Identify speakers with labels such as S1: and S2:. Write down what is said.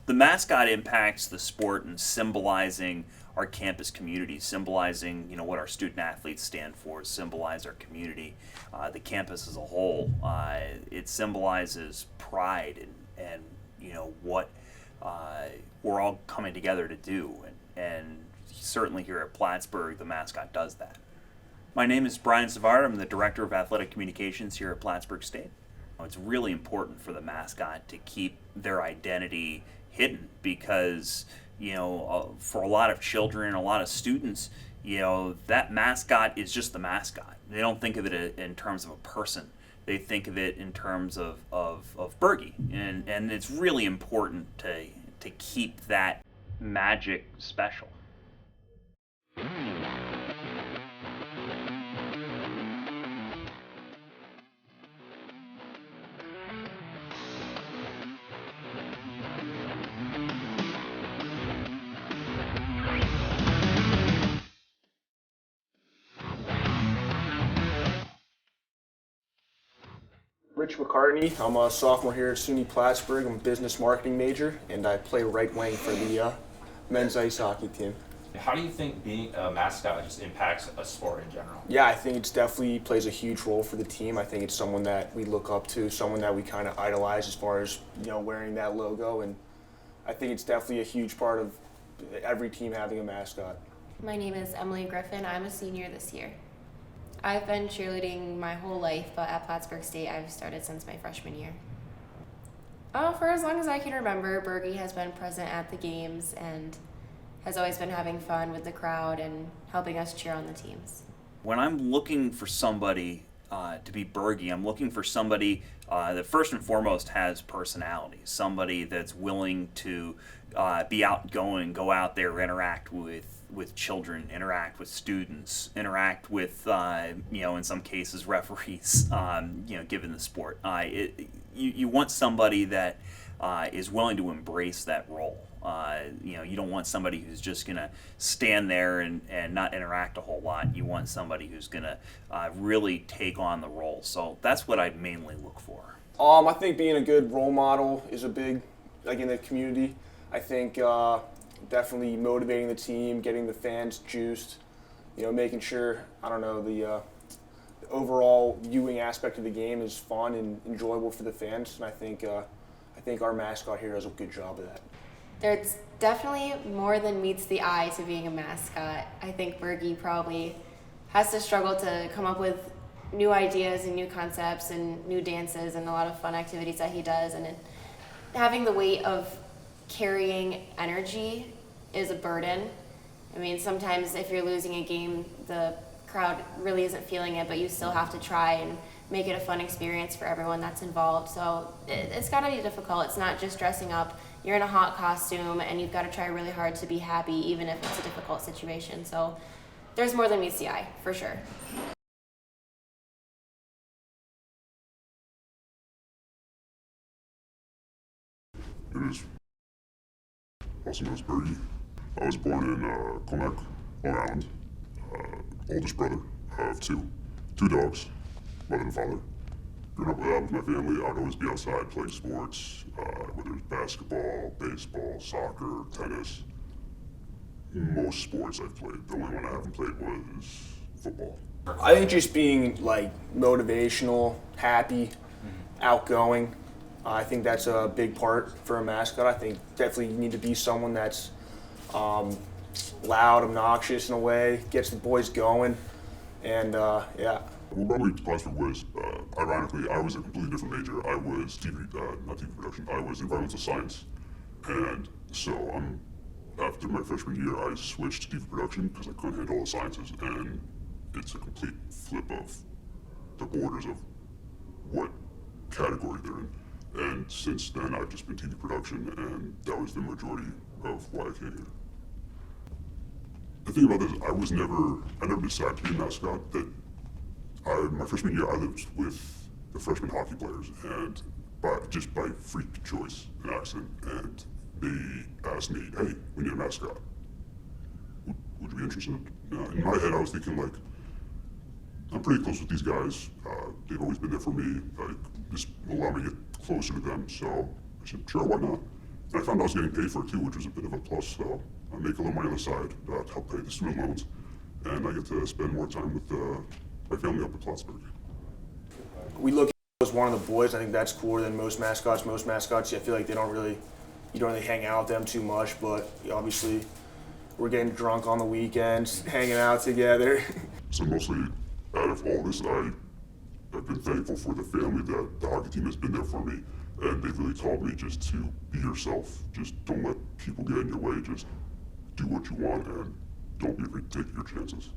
S1: The mascot impacts the sport in symbolizing our campus community, symbolizing what our student athletes stand for, symbolize our community, the campus as a whole. It symbolizes pride and what we're all coming together to do, and certainly here at Plattsburgh, the mascot does that. My name is Brian Savard. I'm the Director of Athletic Communications here at Plattsburgh State. It's really important for the mascot to keep their identity hidden because, for a lot of children, a lot of students, that mascot is just the mascot. They don't think of it in terms of a person. They think of it in terms of Burghy. And it's really important to keep that magic special.
S2: Rich McCartney. I'm a sophomore here at SUNY Plattsburgh. I'm a business marketing major, and I play right wing for the men's ice hockey team.
S3: How do you think being a mascot just impacts a sport in general?
S2: Yeah, I think it's definitely plays a huge role for the team. I think it's someone that we look up to, someone that we kind of idolize as far as wearing that logo, and I think it's definitely a huge part of every team having a mascot.
S4: My name is Emily Griffin. I'm a senior this year. I've been cheerleading my whole life, but at Plattsburgh State, I've started since my freshman year. For as long as I can remember, Burghy has been present at the games and has always been having fun with the crowd and helping us cheer on the teams.
S1: When I'm looking for somebody to be Burghy, I'm looking for somebody that first and foremost has personality, somebody that's willing to be outgoing, go out there, interact with children, interact with students, interact with, in some cases, referees, given the sport. You want somebody that is willing to embrace that role. You don't want somebody who's just going to stand there and not interact a whole lot. You want somebody who's going to really take on the role. So that's what I mainly look for.
S2: I think being a good role model is a big, in the community. I think definitely motivating the team, getting the fans juiced, making sure, the overall viewing aspect of the game is fun and enjoyable for the fans. And I think our mascot here does a good job of that.
S4: There's definitely more than meets the eye to being a mascot. I think Burghy probably has to struggle to come up with new ideas and new concepts and new dances and a lot of fun activities that he does. And having the weight of carrying energy is a burden. I mean, sometimes if you're losing a game, the crowd really isn't feeling it, but you still have to try and make it a fun experience for everyone that's involved. So it's got to be difficult. It's not just dressing up. You're in a hot costume and you've got to try really hard to be happy, even if it's a difficult situation. So there's more than meets the eye, for sure.
S5: It is also known as Burghy. I was born in Comac, Long Island. Oldest brother of two dogs, mother and father. Growing up with my family, I'd always be outside playing sports, whether it's basketball, baseball, soccer, tennis. Most sports I've played. The only one I haven't played was football.
S2: I think just being motivational, happy, outgoing. I think that's a big part for a mascot. I think definitely you need to be someone that's loud, obnoxious in a way, gets the boys going, and yeah.
S5: What brought me to Plattsburgh was, ironically, I was a completely different major. I was not TV production, I was environmental science. And so after my freshman year, I switched to TV production because I couldn't handle the sciences, and it's a complete flip of the borders of what category they're in. And since then, I've just been TV production, and that was the majority of why I came here. The thing about this, I never decided to be a mascot. My freshman year, I lived with the freshman hockey players, and just by freak choice and accident, and they asked me, "Hey, we need a mascot. Would you be interested?" In my head, I was thinking I'm pretty close with these guys. They've always been there for me. Just allow me to get closer to them. So I said, sure, why not? I found I was getting paid for it too, which was a bit of a plus. So I make a little money on the side to help pay the student loans, and I get to spend more time with my family up at Plattsburgh.
S2: We look at it as one of the boys. I think that's cooler than most mascots. Most mascots, I feel like you don't really hang out with them too much, but obviously we're getting drunk on the weekends, hanging out together.
S5: So mostly out of all this, I've been thankful for the family that the hockey team has been there for me, and they've really taught me just to be yourself. Just don't let people get in your way. Just do what you want and don't be afraid to take your chances.